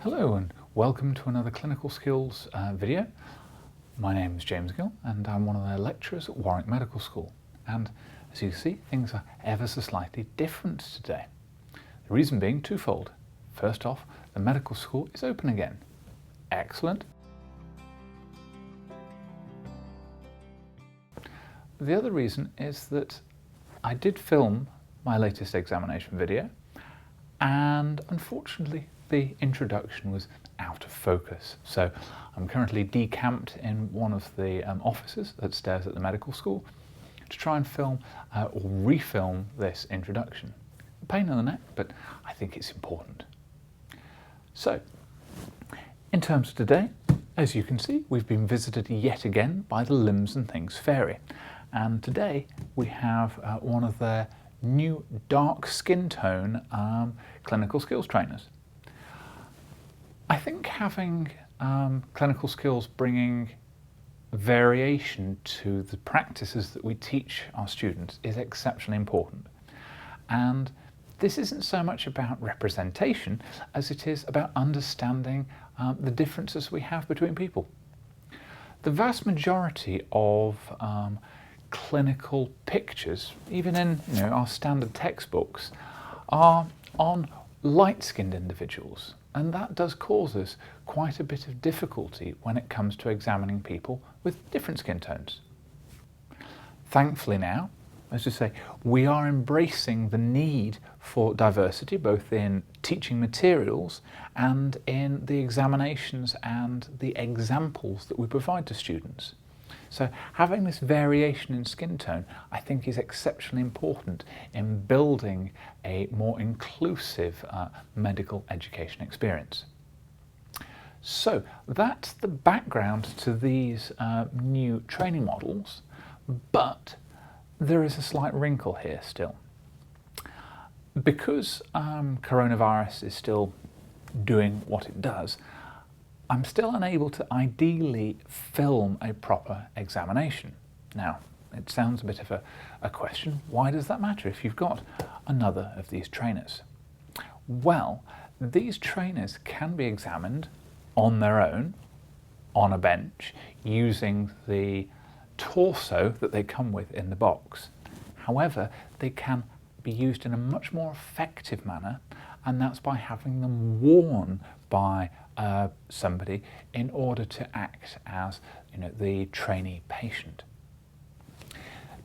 Hello and welcome to another clinical skills video. My name is James Gill and I'm one of the lecturers at Warwick Medical School, and as you can see, things are ever so slightly different today. The reason being twofold. First off, the medical school is open again. Excellent. The other reason is that I did film my latest examination video, and unfortunately the introduction was out of focus. So I'm currently decamped in one of the offices upstairs at the medical school to try and film or refilm this introduction. A pain in the neck, but I think it's important. So, in terms of today, as you can see, we've been visited yet again by the Limbs and Things Fairy. And today we have one of their new dark skin tone clinical skills trainers. I think having clinical skills bringing variation to the practices that we teach our students is exceptionally important. And this isn't so much about representation as it is about understanding the differences we have between people. The vast majority of clinical pictures, even in our standard textbooks, are on light-skinned individuals, and that does cause us quite a bit of difficulty when it comes to examining people with different skin tones. Thankfully now, as I say, we are embracing the need for diversity both in teaching materials and in the examinations and the examples that we provide to students. So having this variation in skin tone, I think, is exceptionally important in building a more inclusive medical education experience. So that's the background to these new training models, but there is a slight wrinkle here still. Because coronavirus is still doing what it does, I'm still unable to ideally film a proper examination. Now, it sounds a bit of a question. Why does that matter if you've got another of these trainers? Well, these trainers can be examined on their own, on a bench, using the torso that they come with in the box. However, they can be used in a much more effective manner, and that's by having them worn by somebody in order to act as the trainee patient.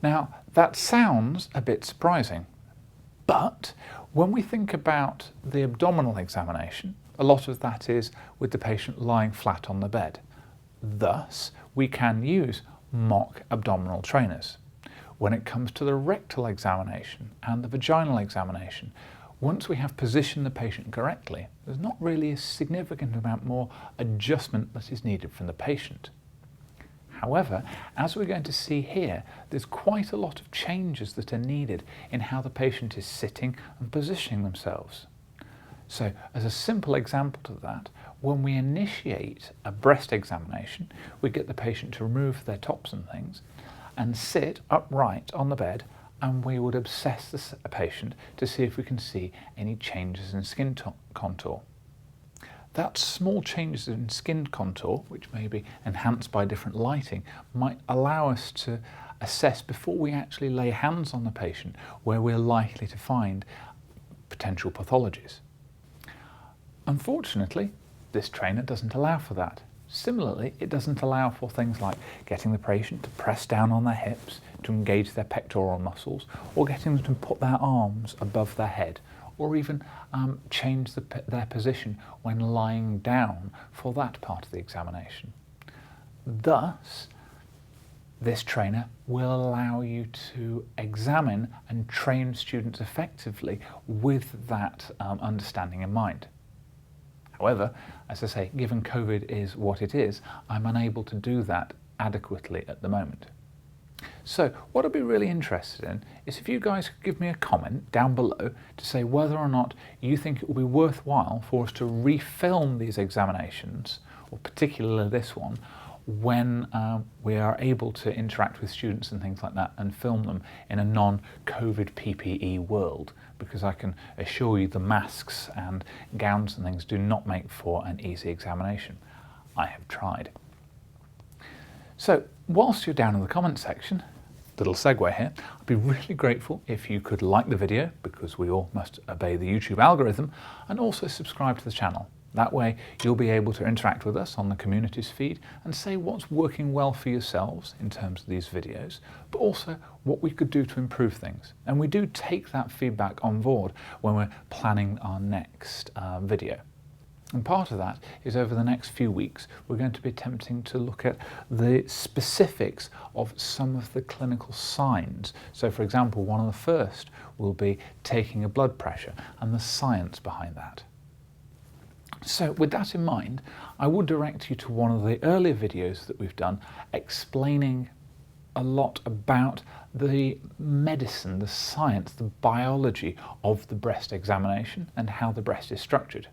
Now that sounds a bit surprising, but when we think about the abdominal examination, a lot of that is with the patient lying flat on the bed. Thus, we can use mock abdominal trainers. When it comes to the rectal examination and the vaginal examination, once we have positioned the patient correctly, there's not really a significant amount more adjustment that is needed from the patient. However, as we're going to see here, there's quite a lot of changes that are needed in how the patient is sitting and positioning themselves. So, as a simple example to that, when we initiate a breast examination, we get the patient to remove their tops and things and sit upright on the bed, and we would assess the patient to see if we can see any changes in skin contour. That small changes in skin contour, which may be enhanced by different lighting, might allow us to assess before we actually lay hands on the patient where we're likely to find potential pathologies. Unfortunately, this trainer doesn't allow for that. Similarly, it doesn't allow for things like getting the patient to press down on their hips to engage their pectoral muscles, or getting them to put their arms above their head, or even change their position when lying down for that part of the examination. Thus, this trainer will allow you to examine and train students effectively with that understanding in mind. However, as I say, given COVID is what it is, I'm unable to do that adequately at the moment. So what I'd be really interested in is if you guys could give me a comment down below to say whether or not you think it will be worthwhile for us to refilm these examinations, or particularly this one, when we are able to interact with students and things like that and film them in a non-COVID PPE world, because I can assure you the masks and gowns and things do not make for an easy examination. I have tried. So whilst you're down in the comment section, little segue here, I'd be really grateful if you could like the video, because we all must obey the YouTube algorithm, and also subscribe to the channel. That way you'll be able to interact with us on the communities feed and say what's working well for yourselves in terms of these videos, but also what we could do to improve things. And we do take that feedback on board when we're planning our next video. And part of that is over the next few weeks, we're going to be attempting to look at the specifics of some of the clinical signs. So for example, one of the first will be taking a blood pressure and the science behind that. So with that in mind, I would direct you to one of the earlier videos that we've done explaining a lot about the medicine, the science, the biology of the breast examination and how the breast is structured.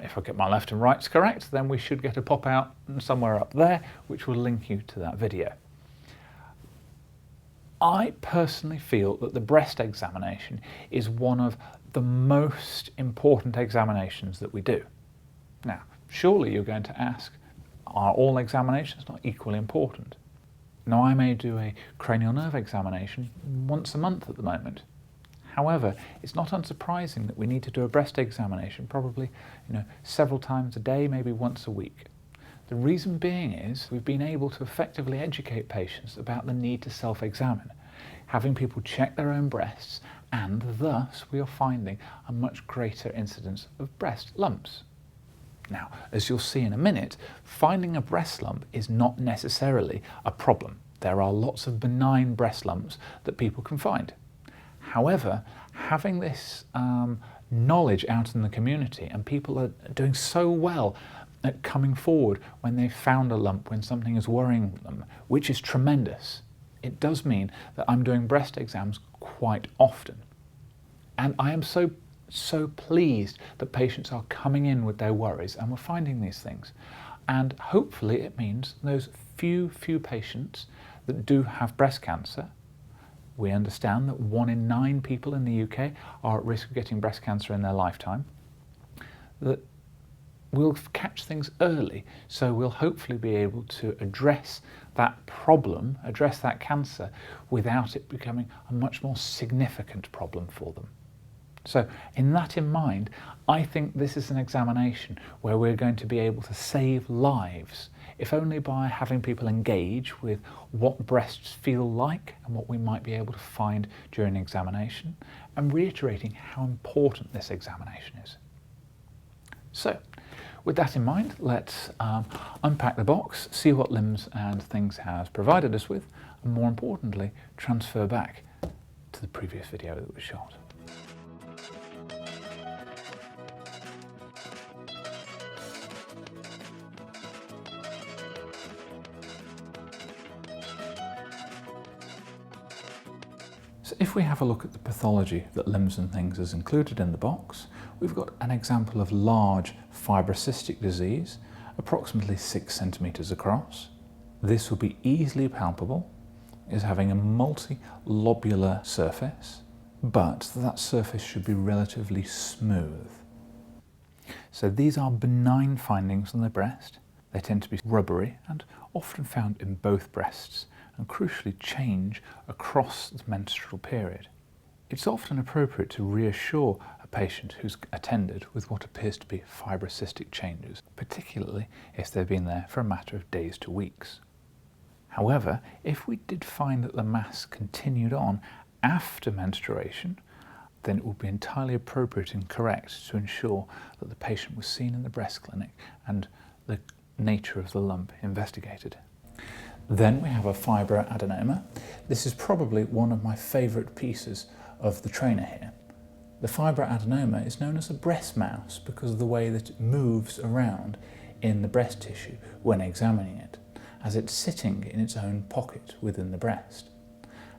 If I get my left and rights correct, then we should get a pop out somewhere up there, which will link you to that video. I personally feel that the breast examination is one of the most important examinations that we do. Now, surely you're going to ask, are all examinations not equally important? Now, I may do a cranial nerve examination once a month at the moment. However, it's not unsurprising that we need to do a breast examination probably, several times a day, maybe once a week. The reason being is we've been able to effectively educate patients about the need to self-examine, having people check their own breasts, and thus we are finding a much greater incidence of breast lumps. Now, as you'll see in a minute, finding a breast lump is not necessarily a problem. There are lots of benign breast lumps that people can find. However, having this knowledge out in the community, and people are doing so well at coming forward when they've found a lump, when something is worrying them, which is tremendous. It does mean that I'm doing breast exams quite often. And I am so pleased that patients are coming in with their worries and we're finding these things. And hopefully it means those few patients that do have breast cancer, we understand that 1 in 9 people in the UK are at risk of getting breast cancer in their lifetime, that we'll catch things early, so we'll hopefully be able to address that problem, address that cancer, without it becoming a much more significant problem for them. So in that in mind, I think this is an examination where we're going to be able to save lives, if only by having people engage with what breasts feel like and what we might be able to find during examination, and reiterating how important this examination is. So, with that in mind, let's unpack the box, see what Limbs and Things has provided us with, and more importantly, transfer back to the previous video that was shot. So if we have a look at the pathology that Limbs and Things has included in the box, we've got an example of large fibrocystic disease, approximately 6 centimetres across. This will be easily palpable, is having a multi-lobular surface, but that surface should be relatively smooth. So these are benign findings on the breast. They tend to be rubbery and often found in both breasts, and crucially change across the menstrual period. It's often appropriate to reassure a patient who's attended with what appears to be fibrocystic changes, particularly if they've been there for a matter of days to weeks. However, if we did find that the mass continued on after menstruation, then it would be entirely appropriate and correct to ensure that the patient was seen in the breast clinic and the nature of the lump investigated. Then we have a fibroadenoma. This is probably one of my favourite pieces of the trainer here. The fibroadenoma is known as a breast mouse because of the way that it moves around in the breast tissue when examining it, as it's sitting in its own pocket within the breast.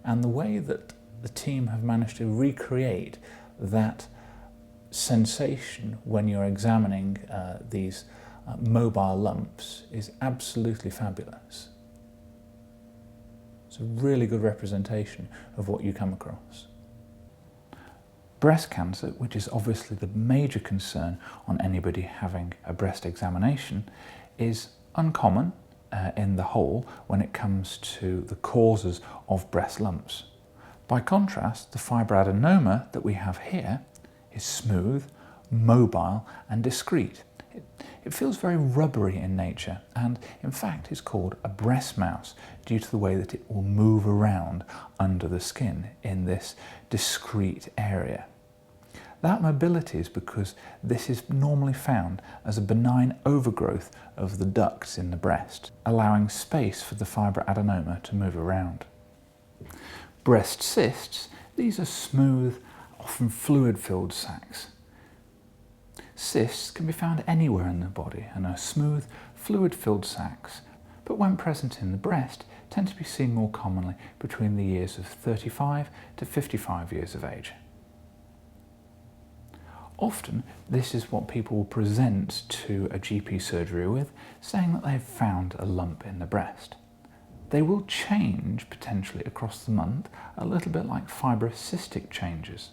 And the way that the team have managed to recreate that sensation when you're examining these mobile lumps is absolutely fabulous. It's a really good representation of what you come across. Breast cancer, which is obviously the major concern on anybody having a breast examination, is uncommon in the whole when it comes to the causes of breast lumps. By contrast, the fibroadenoma that we have here is smooth, mobile and discrete. It feels very rubbery in nature and in fact is called a breast mouse due to the way that it will move around under the skin in this discrete area. That mobility is because this is normally found as a benign overgrowth of the ducts in the breast, allowing space for the fibroadenoma to move around. Breast cysts, these are smooth, often fluid-filled sacs. Cysts can be found anywhere in the body and are smooth, fluid-filled sacs, but when present in the breast, tend to be seen more commonly between the years of 35 to 55 years of age. Often, this is what people will present to a GP surgery with, saying that they've found a lump in the breast. They will change potentially across the month, a little bit like fibrocystic changes.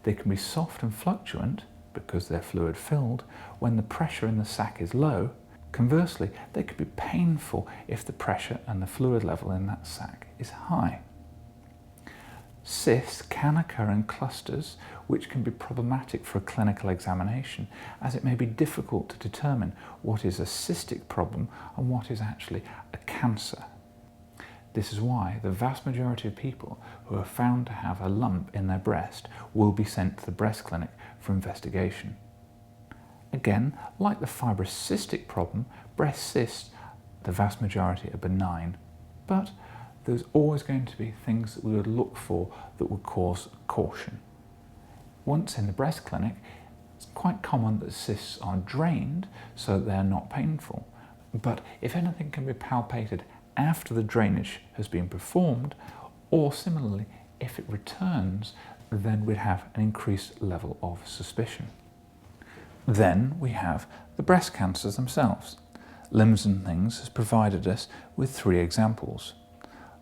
They can be soft and fluctuant, because they're fluid filled, when the pressure in the sac is low. Conversely, they could be painful if the pressure and the fluid level in that sac is high. Cysts can occur in clusters, which can be problematic for a clinical examination, as it may be difficult to determine what is a cystic problem and what is actually a cancer. This is why the vast majority of people who are found to have a lump in their breast will be sent to the breast clinic for investigation. Again, like the fibrocystic problem, breast cysts, the vast majority are benign, but there's always going to be things that we would look for that would cause caution. Once in the breast clinic, it's quite common that cysts are drained so they're not painful, but if anything can be palpated after the drainage has been performed, or similarly, if it returns, then we'd have an increased level of suspicion. Then we have the breast cancers themselves. Limbs and Things has provided us with 3 examples.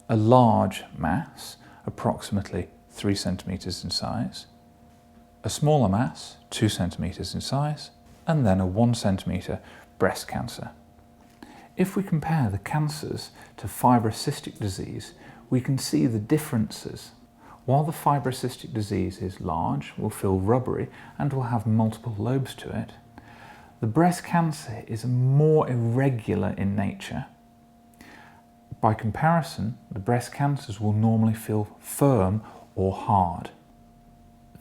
A large mass, approximately 3 centimetres in size, a smaller mass, 2 centimetres in size, and then a 1 centimetre breast cancer. If we compare the cancers to fibrocystic disease, we can see the differences. While the fibrocystic disease is large, will feel rubbery, and will have multiple lobes to it, the breast cancer is more irregular in nature. By comparison, the breast cancers will normally feel firm or hard.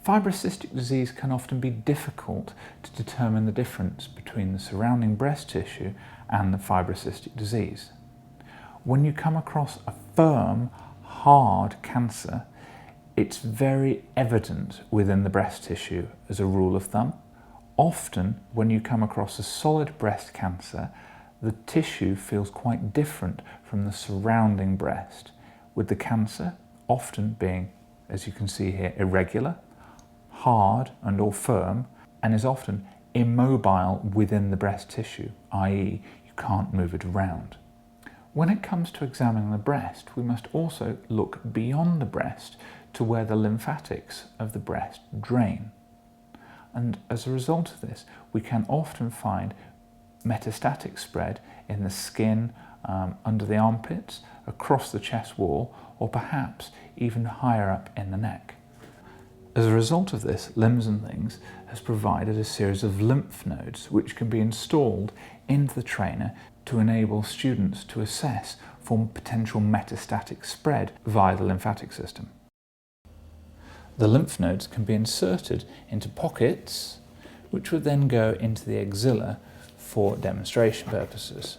Fibrocystic disease can often be difficult to determine the difference between the surrounding breast tissue and the fibrocystic disease. When you come across a firm, hard cancer, it's very evident within the breast tissue as a rule of thumb. Often, when you come across a solid breast cancer, the tissue feels quite different from the surrounding breast, with the cancer often being, as you can see here, irregular, hard and or firm, and is often immobile within the breast tissue, i.e. you can't move it around. When it comes to examining the breast, we must also look beyond the breast to where the lymphatics of the breast drain. And as a result of this, we can often find metastatic spread in the skin, under the armpits, across the chest wall, or perhaps even higher up in the neck. As a result of this, Limbs and Things has provided a series of lymph nodes which can be installed into the trainer to enable students to assess for potential metastatic spread via the lymphatic system. The lymph nodes can be inserted into pockets which would then go into the axilla for demonstration purposes.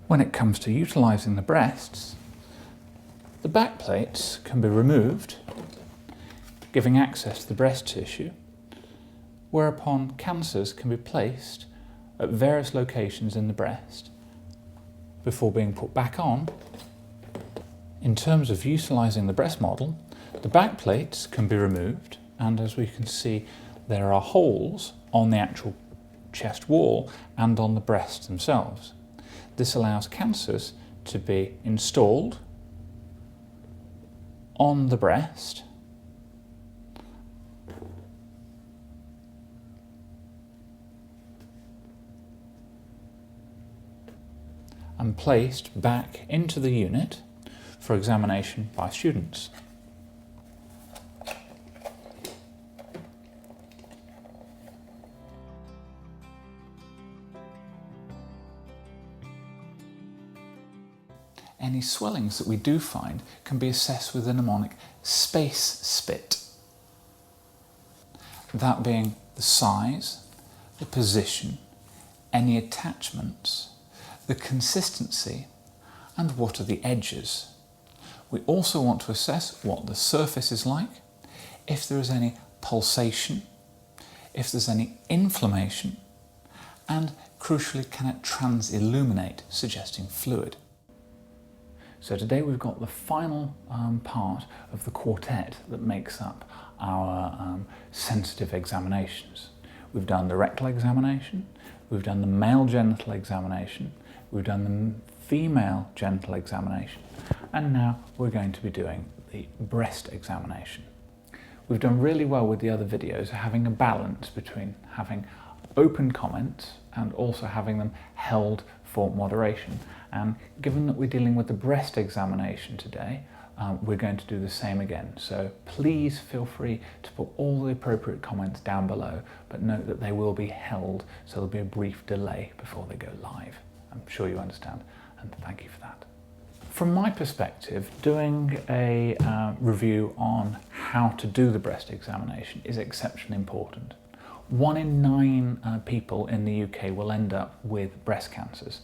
When it comes to utilising the breasts, The back plates can be removed, giving access to the breast tissue, whereupon cancers can be placed at various locations in the breast before being put back on. In terms of utilising the breast model, the back plates can be removed, and as we can see, there are holes on the actual chest wall and on the breasts themselves. This allows cancers to be installed on the breast and placed back into the unit for examination by students. Any swellings that we do find can be assessed with a mnemonic space spit. That being the size, the position, any attachments, the consistency, and what are the edges. We also want to assess what the surface is like, if there is any pulsation, if there's any inflammation, and crucially, can it transilluminate, suggesting fluid. So today we've got the final part of the quartet that makes up our sensitive examinations. We've done the rectal examination, we've done the male genital examination, we've done the female genital examination, and now we're going to be doing the breast examination. We've done really well with the other videos, having a balance between having open comments and also having them held for moderation. And given that we're dealing with the breast examination today, we're going to do the same again. So please feel free to put all the appropriate comments down below, but note that they will be held, so there'll be a brief delay before they go live. I'm sure you understand, and thank you for that. From my perspective, doing a review on how to do the breast examination is exceptionally important. 1 in 9 people in the UK will end up with breast cancers.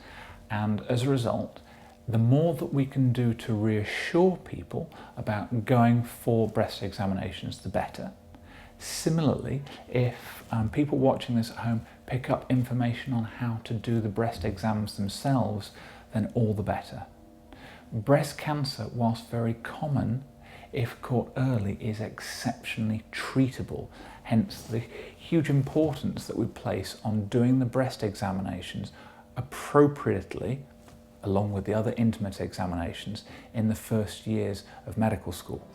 And as a result, the more that we can do to reassure people about going for breast examinations, the better. Similarly, if people watching this at home pick up information on how to do the breast exams themselves, then all the better. Breast cancer, whilst very common, if caught early, is exceptionally treatable. Hence the huge importance that we place on doing the breast examinations appropriately, along with the other intimate examinations, in the first years of medical school.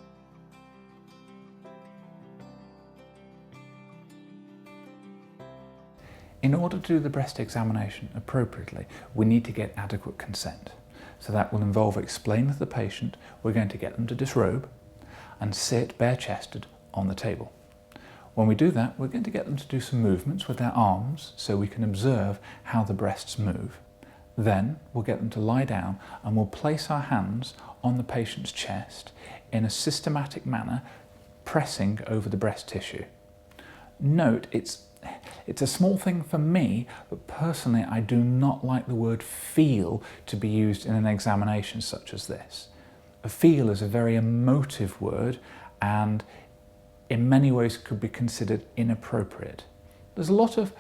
In order to do the breast examination appropriately, we need to get adequate consent. So that will involve explaining to the patient we're going to get them to disrobe and sit bare-chested on the table. When we do that, we're going to get them to do some movements with their arms so we can observe how the breasts move. Then we'll get them to lie down and we'll place our hands on the patient's chest in a systematic manner, pressing over the breast tissue. Note, it's a small thing for me, but personally I do not like the word feel to be used in an examination such as this. A feel is a very emotive word and in many ways could be considered inappropriate. There's a lot of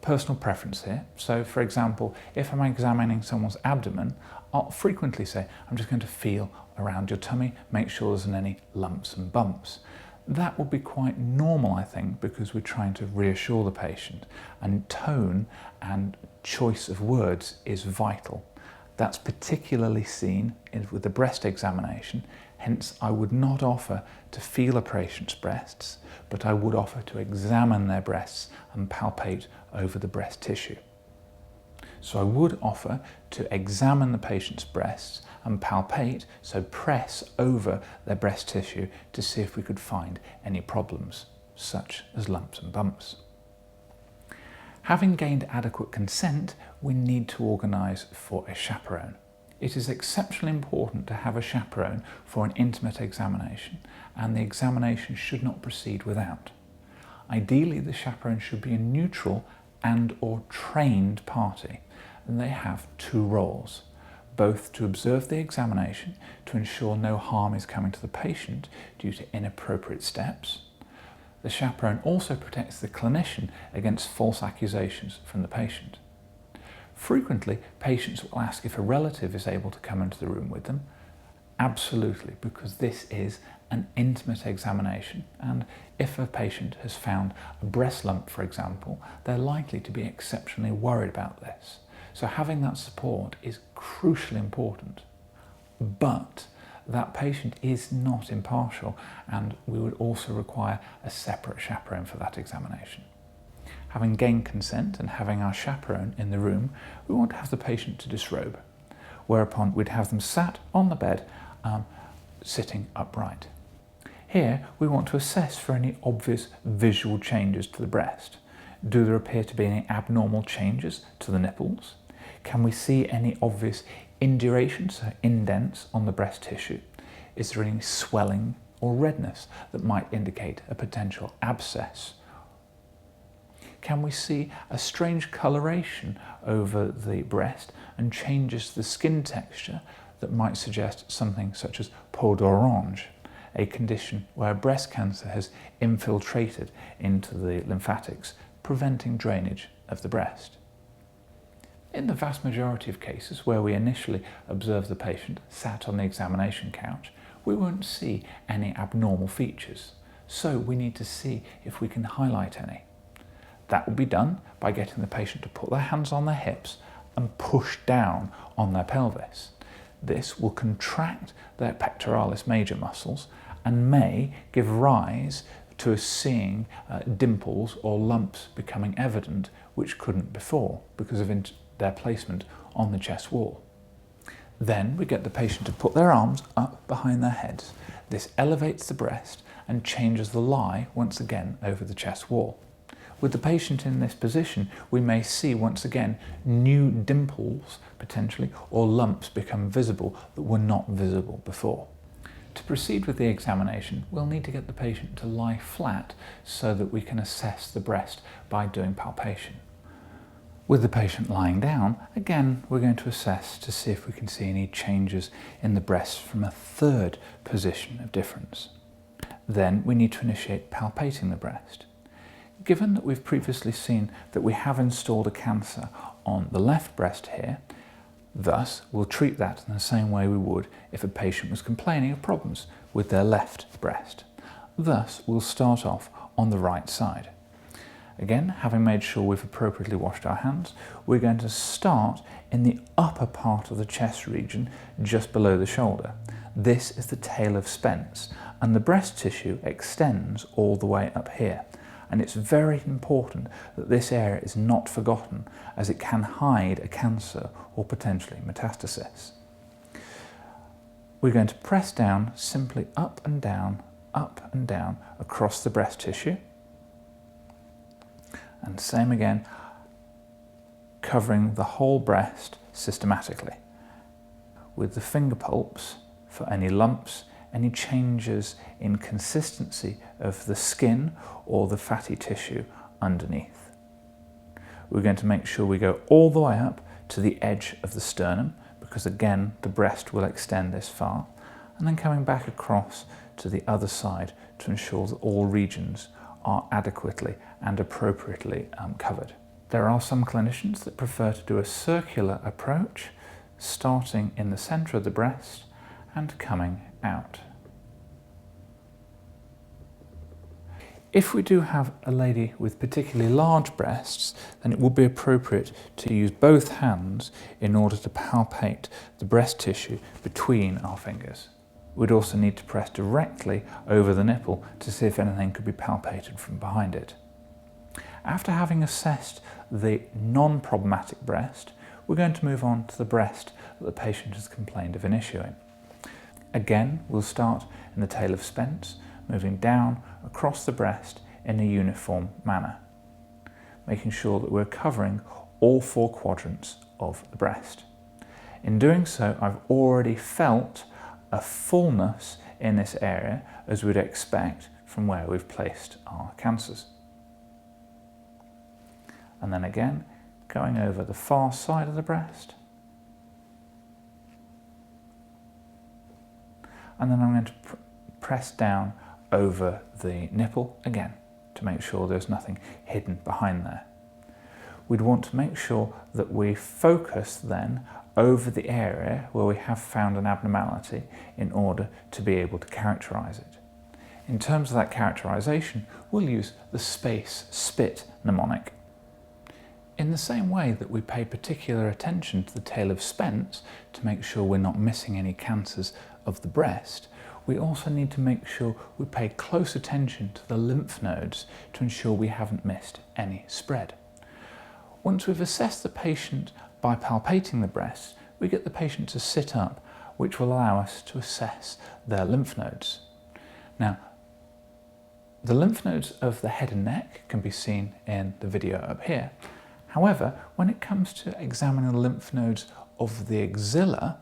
personal preference here. So for example, if I'm examining someone's abdomen, I'll frequently say, I'm just going to feel around your tummy, make sure there isn't any lumps and bumps. That would be quite normal, I think, because we're trying to reassure the patient, and tone and choice of words is vital. That's particularly seen with the breast examination. Hence, I would not offer to feel a patient's breasts, but I would offer to examine their breasts and palpate over the breast tissue. So I would offer to examine the patient's breasts and palpate, so press over their breast tissue to see if we could find any problems, such as lumps and bumps. Having gained adequate consent, we need to organise for a chaperone. It is exceptionally important to have a chaperone for an intimate examination, and the examination should not proceed without. Ideally, the chaperone should be a neutral and/or trained party, and they have 2 roles. both to observe the examination to ensure no harm is coming to the patient due to inappropriate steps. The chaperone also protects the clinician against false accusations from the patient. Frequently, patients will ask if a relative is able to come into the room with them. Absolutely, because this is an intimate examination, and if a patient has found a breast lump, for example, they're likely to be exceptionally worried about this. So having that support is crucially important. But that patient is not impartial, and we would also require a separate chaperone for that examination. Having gained consent and having our chaperone in the room, we want to have the patient to disrobe, whereupon we'd have them sat on the bed, sitting upright. Here we want to assess for any obvious visual changes to the breast. Do there appear to be any abnormal changes to the nipples? Can we see any obvious induration, so indents on the breast tissue? Is there any swelling or redness that might indicate a potential abscess? Can we see a strange coloration over the breast and changes to the skin texture that might suggest something such as peau d'orange, a condition where breast cancer has infiltrated into the lymphatics, preventing drainage of the breast? In the vast majority of cases where we initially observe the patient sat on the examination couch, we won't see any abnormal features, so we need to see if we can highlight any. That will be done by getting the patient to put their hands on their hips and push down on their pelvis. This will contract their pectoralis major muscles and may give rise to us seeing dimples or lumps becoming evident, which couldn't before because of their placement on the chest wall. Then we get the patient to put their arms up behind their heads. This elevates the breast and changes the lie once again over the chest wall. With the patient in this position, we may see once again new dimples potentially or lumps become visible that were not visible before. To proceed with the examination, we'll need to get the patient to lie flat so that we can assess the breast by doing palpation. With the patient lying down, again we're going to assess to see if we can see any changes in the breast from a third position of difference. Then we need to initiate palpating the breast. Given that we've previously seen that we have installed a cancer on the left breast here, thus we'll treat that in the same way we would if a patient was complaining of problems with their left breast. Thus we'll start off on the right side. Again, having made sure we've appropriately washed our hands, we're going to start in the upper part of the chest region just below the shoulder. This is the tail of Spence, and the breast tissue extends all the way up here. And it's very important that this area is not forgotten, as it can hide a cancer or potentially metastasis. We're going to press down simply up and down across the breast tissue. And same again, covering the whole breast systematically, with the finger pulps for any lumps, any changes in consistency of the skin or the fatty tissue underneath. We're going to make sure we go all the way up to the edge of the sternum, because again the breast will extend this far, and then coming back across to the other side to ensure that all regions are adequately and appropriately covered. There are some clinicians that prefer to do a circular approach, starting in the centre of the breast and coming out. If we do have a lady with particularly large breasts, then it would be appropriate to use both hands in order to palpate the breast tissue between our fingers. We'd also need to press directly over the nipple to see if anything could be palpated from behind it. After having assessed the non-problematic breast, we're going to move on to the breast that the patient has complained of an issue in. Again, we'll start in the tail of Spence, moving down across the breast in a uniform manner, making sure that we're covering all four quadrants of the breast. In doing so, I've already felt a fullness in this area, as we'd expect from where we've placed our cancers. And then again, going over the far side of the breast, and then I'm going to press down over the nipple again to make sure there's nothing hidden behind there. We'd want to make sure that we focus then over the area where we have found an abnormality in order to be able to characterise it. In terms of that characterisation, we'll use the space spit mnemonic. In the same way that we pay particular attention to the tail of Spence to make sure we're not missing any cancers of the breast, we also need to make sure we pay close attention to the lymph nodes to ensure we haven't missed any spread. Once we've assessed the patient by palpating the breast, we get the patient to sit up, which will allow us to assess their lymph nodes. Now, the lymph nodes of the head and neck can be seen in the video up here. However, when it comes to examining the lymph nodes of the axilla,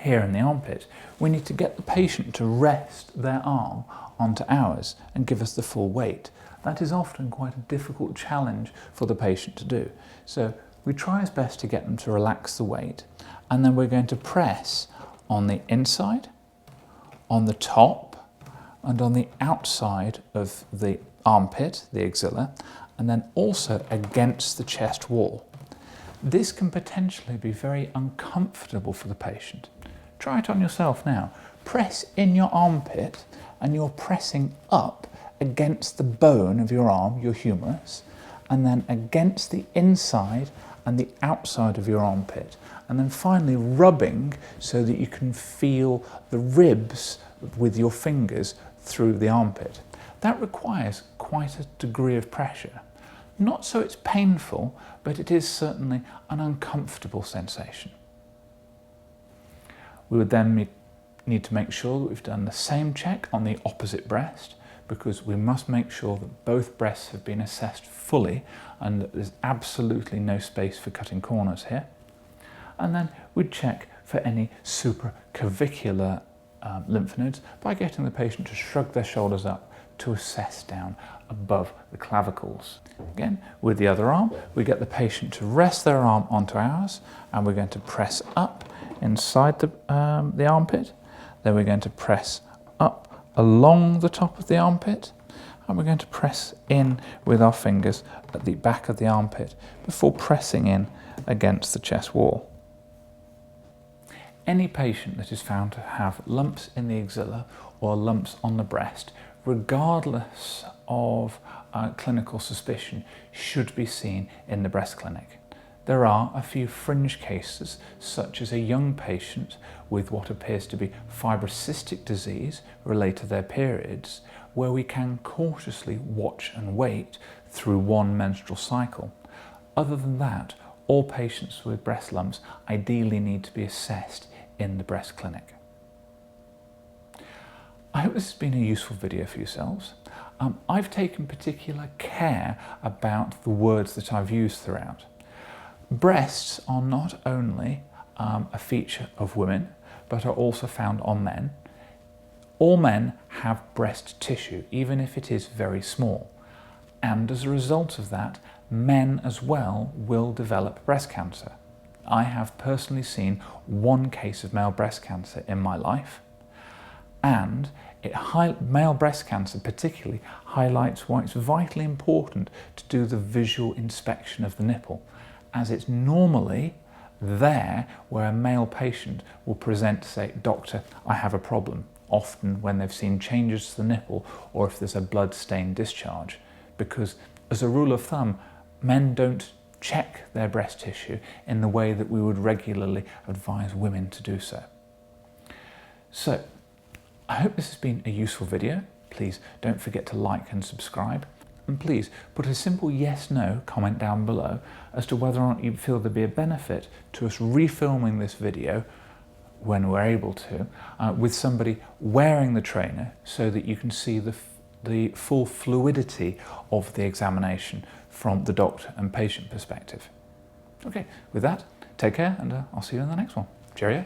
here in the armpit, we need to get the patient to rest their arm onto ours and give us the full weight. That is often quite a difficult challenge for the patient to do. So we try as best to get them to relax the weight, and then we're going to press on the inside, on the top, and on the outside of the armpit, the axilla, and then also against the chest wall. This can potentially be very uncomfortable for the patient. Try it on yourself now. Press in your armpit and you're pressing up against the bone of your arm, your humerus, and then against the inside and the outside of your armpit, and then finally rubbing so that you can feel the ribs with your fingers through the armpit. That requires quite a degree of pressure. Not so it's painful, but it is certainly an uncomfortable sensation. We would then need to make sure that we've done the same check on the opposite breast, because we must make sure that both breasts have been assessed fully and that there's absolutely no space for cutting corners here. And then we'd check for any supraclavicular lymph nodes by getting the patient to shrug their shoulders up to assess down above the clavicles. Again, with the other arm, we get the patient to rest their arm onto ours, and we're going to press up inside the armpit. Then we're going to press up along the top of the armpit, and we're going to press in with our fingers at the back of the armpit before pressing in against the chest wall. Any patient that is found to have lumps in the axilla or lumps on the breast, regardless of clinical suspicion, should be seen in the breast clinic. There are a few fringe cases, such as a young patient with what appears to be fibrocystic disease related to their periods, where we can cautiously watch and wait through one menstrual cycle. Other than that, all patients with breast lumps ideally need to be assessed in the breast clinic. I hope this has been a useful video for yourselves. I've taken particular care about the words that I've used throughout. Breasts are not only a feature of women, but are also found on men. All men have breast tissue, even if it is very small. And as a result of that, men as well will develop breast cancer. I have personally seen one case of male breast cancer in my life, and male breast cancer particularly highlights why it's vitally important to do the visual inspection of the nipple, as it's normally there where a male patient will present to say, "Doctor, I have a problem," often when they've seen changes to the nipple or if there's a blood-stained discharge, because as a rule of thumb, men don't check their breast tissue in the way that we would regularly advise women to do so. So, I hope this has been a useful video. Please don't forget to like and subscribe. And please put a simple yes/no comment down below as to whether or not you feel there'd be a benefit to us refilming this video when we're able to, with somebody wearing the trainer so that you can see the full fluidity of the examination from the doctor and patient perspective. Okay, with that, take care, and I'll see you in the next one. Cheerio.